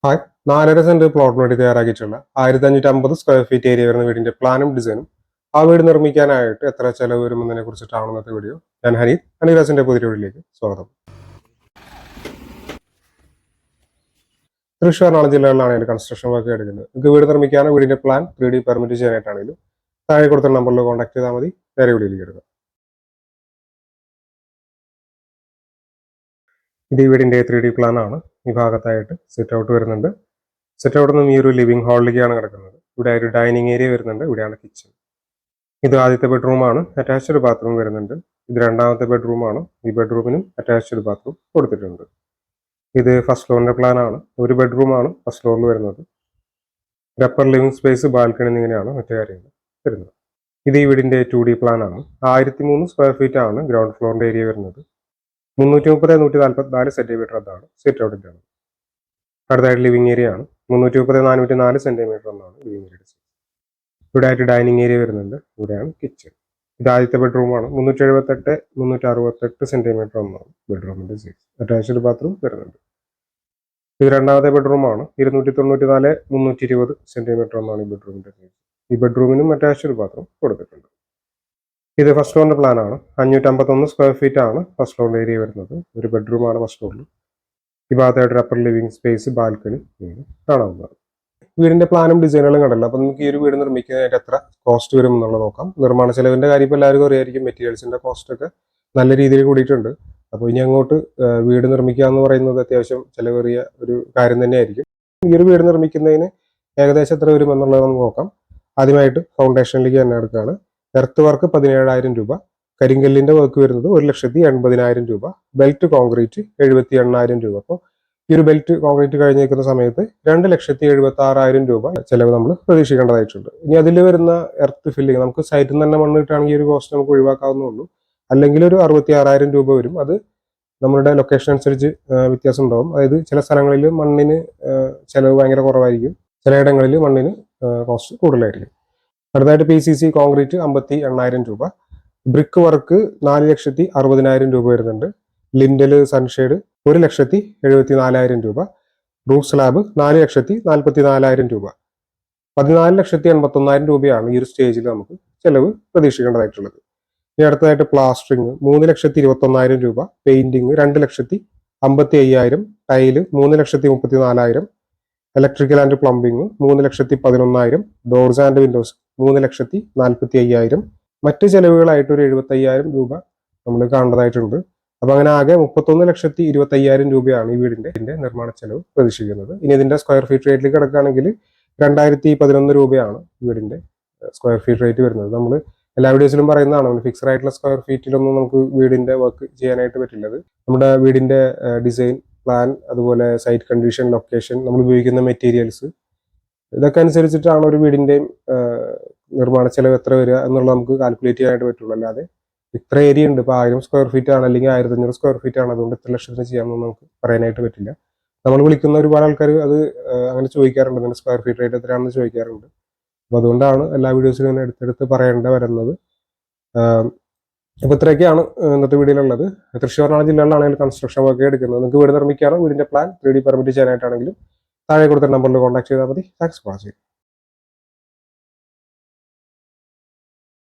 Hi, 4.5 saint പ്ലോട്ടിന് വേണ്ടി തയ്യാറാക്കിയിട്ടുള്ള 1550 square feet area വരുന്ന വീടിന്റെ പ്ലാനും ഡിസൈനും ആ വീട് നിർമ്മിക്കാനായിട്ട് എത്ര ചെലവ് വരുമെന്നതിനെ കുറിച്ചിട്ടാണ് ഇന്നത്തെ വീഡിയോ. ഞാൻ ഹനീറാസിന്റെ പുതിയ വീഡിയോയിലേക്ക് സ്വാഗതം. തൃശ്ശൂർ എറണാകുളം ജില്ലകളിലാണ് ഇതിന്റെ കൺസ്ട്രക്ഷൻ വർക്ക് എടുക്കുന്നത്. നിങ്ങൾക്ക് വീട് നിർമ്മിക്കാനോ വീടിന്റെ പ്ലാൻ 3D പെർമിറ്റ് ചെയ്യാനായിട്ടാണെങ്കിലും താഴെ കൊടുത്ത നമ്പറിൽ കോൺടാക്ട് ചെയ്താൽ മതി. നേരെ വീഡിയോയിലേക്ക് എടുക്കാം. ഇത് ഈ വീടിന്റെ 3D പ്ലാൻ ആണ്. ഈ ഭാഗത്തായിട്ട് സെറ്റ് ഔട്ട് വരുന്നുണ്ട്. സെറ്റ് ഔട്ട് നിന്നും ഈ ഒരു ലിവിംഗ് ഹാളിലേക്കാണ് കിടക്കുന്നത്. ഇവിടെ ഒരു ഡൈനിങ് ഏരിയ വരുന്നുണ്ട്. ഇവിടെയാണ് കിച്ചൺ. ഇത് ആദ്യത്തെ ബെഡ്റൂമാണ്. അറ്റാച്ച്ഡ് ബാത്റൂം വരുന്നുണ്ട്. ഇത് രണ്ടാമത്തെ ബെഡ്റൂമാണ്. ഈ ബെഡ്റൂമിനും അറ്റാച്ച്ഡ് ബാത്റൂം കൊടുത്തിട്ടുണ്ട്. ഇത് ഫസ്റ്റ് ഫ്ലോറിന്റെ പ്ലാൻ ആണ്. ഒരു ബെഡ്റൂമാണ് ഫസ്റ്റ് ഫ്ലോറിൽ വരുന്നത്. അപ്പർ ലിവിംഗ് സ്പേസ്, ബാൽക്കണി എന്നിങ്ങനെയാണ് മറ്റു കാര്യങ്ങൾ വരുന്നത്. ഇത് ഈ വീടിന്റെ 2D പ്ലാൻ ആണ്. 1003 സ്ക്വയർ ഫീറ്റ് ആണ് ഗ്രൗണ്ട് ഫ്ലോറിന്റെ ഏരിയ വരുന്നത്. 330-144 സെന്റിമീറ്റർ അതാണ് സെറ്റ് ഔട്ടിന്റെ ആണ്. അടുത്തായിട്ട് ലിവിംഗ് ഏരിയ ആണ്. 330-404 സെന്റിമീറ്റർ എന്നാണ് ലിവിംഗ് ഏരിയ. ഇവിടെ ആയിട്ട് ഡൈനിങ് ഏരിയ വരുന്നുണ്ട്. ഇവിടെയാണ് കിച്ചൺ. ഇത് ആദ്യത്തെ ബെഡ്റൂമാണ്. 378-368 സെന്റിമീറ്റർ എന്നാണ് ബെഡ്റൂമിന്റെ സൈസ്. അറ്റാച്ച്ഡ് ബാത്റൂം വരുന്നുണ്ട്. ഇത് രണ്ടാമത്തെ ബെഡ്റൂമാണ്. 294-320 സെന്റിമീറ്റർ എന്നാണ് ഈ ബെഡ്റൂമിന്റെ സൈസ്. ഈ ബെഡ്റൂമിനും അറ്റാച്ച്ഡ് ബാത്റൂം കൊടുത്തിട്ടുണ്ട്. ഇത് ഫസ്റ്റ് ഫ്ലോറിന്റെ പ്ലാൻ ആണ്. 551 സ്ക്വയർ ഫീറ്റ് ആണ് ഫസ്റ്റ് ഫ്ലോറിന്റെ ഏരിയ വരുന്നത്. ഒരു ബെഡ്റൂമാണ് ഫസ്റ്റ് ഫ്ലോറിൽ. ഈ ഭാഗത്തായിട്ട് ഒരു അപ്പർ ലിവിംഗ് സ്പേസ്, ബാൽക്കണി കാണാവുന്നതാണ്. വീടിന്റെ പ്ലാനും ഡിസൈനുകളും കണ്ടല്ലോ. അപ്പൊ നമുക്ക് ഈ ഒരു വീട് നിർമ്മിക്കുന്നതിന് എത്ര കോസ്റ്റ് വരും എന്നുള്ളത് നോക്കാം. നിർമ്മാണ ചെലവിന്റെ കാര്യം ഇപ്പോൾ എല്ലാവർക്കും അറിയായിരിക്കും. മെറ്റീരിയൽസിന്റെ കോസ്റ്റ് ഒക്കെ നല്ല രീതിയിൽ കൂടിയിട്ടുണ്ട്. അപ്പോൾ ഇനി അങ്ങോട്ട് വീട് നിർമ്മിക്കുക എന്ന് പറയുന്നത് അത്യാവശ്യം ചെലവേറിയ ഒരു കാര്യം തന്നെയായിരിക്കും. ഈ ഒരു വീട് നിർമ്മിക്കുന്നതിന് ഏകദേശം എത്ര വരും എന്നുള്ളത് നമുക്ക് നോക്കാം. ആദ്യമായിട്ട് ഫൗണ്ടേഷനിലേക്ക് തന്നെ എടുക്കുകയാണ്. എർത്ത് വർക്ക് 17,000 രൂപ. കരിങ്കല്ലിന്റെ വർക്ക് വരുന്നത് 1,80,000 രൂപ. ബെൽറ്റ് കോൺക്രീറ്റ് 78,000 രൂപ. അപ്പോൾ ഈ ഒരു ബെൽറ്റ് കോൺക്രീറ്റ് കഴിഞ്ഞ് നിൽക്കുന്ന സമയത്ത് 2,76,000 രൂപ ചെലവ് നമ്മൾ പ്രതീക്ഷിക്കേണ്ടതായിട്ടുണ്ട്. ഇനി അതിൽ വരുന്ന എർത്ത് ഫില്ലിങ് നമുക്ക് സൈറ്റിൽ നിന്ന് തന്നെ മണ്ണ് കിട്ടുകയാണെങ്കിൽ ഈ ഒരു കോസ്റ്റ് നമുക്ക് ഒഴിവാക്കാവുന്നുള്ളൂ. അല്ലെങ്കിൽ ഒരു 66,000 രൂപ വരും. അത് നമ്മുടെ ലൊക്കേഷൻ അനുസരിച്ച് വ്യത്യാസം ഉണ്ടാവും. അതായത് ചില സ്ഥലങ്ങളിൽ മണ്ണിന് ചെലവ് ഭയങ്കര കുറവായിരിക്കും, ചിലയിടങ്ങളിൽ മണ്ണിന് കോസ്റ്റ് കൂടുതലായിരിക്കും. അടുത്തായിട്ട് PCC കോൺക്രീറ്റ് 58,000 രൂപ. ബ്രിക്ക് വർക്ക് 4,60,000 രൂപ വരുന്നുണ്ട്. ലിൻഡല് സൺഷെയ്ഡ് 1,74,000 രൂപ. റൂഫ് സ്ലാബ് 4,44,000 രൂപ. 14,81,000 രൂപയാണ് ഈ ഒരു സ്റ്റേജിൽ നമുക്ക് ചെലവ് പ്രതീക്ഷിക്കേണ്ടതായിട്ടുള്ളത്. ഇനി അടുത്തതായിട്ട് പ്ലാസ്റ്ററിങ് 3,21,000 രൂപ. Painting 2,55,000. Tile 3,34,000. Electrical and plumbing 3,11,000. Doors and Windows 3,45,000. മറ്റ് ചെലവുകളായിട്ട് ഒരു 75,000 രൂപ നമ്മൾ കാണേണ്ടതായിട്ടുണ്ട്. അപ്പൊ അങ്ങനെ ആകെ 31,25,000 രൂപയാണ് ഈ വീടിന്റെ നിർമ്മാണ ചെലവ് പ്രതീക്ഷിക്കുന്നത്. ഇനി ഇതിന്റെ സ്ക്വയർ ഫീറ്റ് റേറ്റിൽ കിടക്കുകയാണെങ്കിൽ 2,011 രൂപയാണ് വീടിന്റെ സ്ക്വയർ ഫീറ്റ് റേറ്റ് വരുന്നത്. നമ്മൾ എല്ലാ വീഡിയോസിലും പറയുന്നതാണ്, ഫിക്സഡ് ആയിട്ടുള്ള സ്ക്വയർ ഫീറ്റിലൊന്നും നമുക്ക് വീടിന്റെ വർക്ക് ചെയ്യാനായിട്ട് പറ്റില്ലത്. നമ്മുടെ വീടിന്റെ ഡിസൈൻ, പ്ലാൻ, അതുപോലെ സൈറ്റ് കണ്ടീഷൻ, ലൊക്കേഷൻ, നമ്മൾ ഉപയോഗിക്കുന്ന മെറ്റീരിയൽസ്, ഇതൊക്കെ അനുസരിച്ചിട്ടാണ് ഒരു വീടിന്റെയും നിർമ്മാണ ചെലവ് എത്ര വരിക എന്നുള്ളത് നമുക്ക് കാൽക്കുലേറ്റ് ചെയ്യാനായിട്ട് പറ്റുള്ളൂ. അല്ലാതെ ഇത്ര ഏരിയ ഉണ്ട്, ഇപ്പോൾ 1000 സ്ക്വയർ ഫീറ്റ് ആണ് അല്ലെങ്കിൽ 1,500 സ്ക്വയർ ഫീറ്റ് ആണ്, അതുകൊണ്ട് ഇത്ര ലക്ഷത്തിന് ചെയ്യാമെന്ന് നമുക്ക് പറയാനായിട്ട് പറ്റില്ല. നമ്മൾ വിളിക്കുന്ന ഒരുപാട് ആൾക്കാർ അത് അങ്ങനെ ചോദിക്കാറുണ്ട്, അതിന്റെ സ്ക്വയർ ഫീറ്റ് റേറ്റ് എത്രയാണെന്ന് ചോദിക്കാറുണ്ട്. അപ്പോൾ അതുകൊണ്ടാണ് എല്ലാ വീഡിയോസിലും ഇങ്ങനെ എടുത്തെടുത്ത് പറയേണ്ട വരുന്നത്. അപ്പോൾ ഇത്രയൊക്കെയാണ് ഇന്നത്തെ വീഡിയോയിലുള്ളത്. തൃശ്ശൂർ എറണാകുളം ജില്ലകളിലാണെങ്കിൽ കൺസ്ട്രക്ഷൻ വർക്ക് എടുക്കുന്നത്. നിങ്ങൾക്ക് വീട് നിർമ്മിക്കാനോ വീടിന്റെ പ്ലാൻ 3D പെർമിറ്റ് ചെയ്യാനായിട്ടാണെങ്കിലും താഴെ കൊടുത്ത നമ്പറിൽ കോൺടാക്ട് ചെയ്താൽ മതി. Thanks for watching.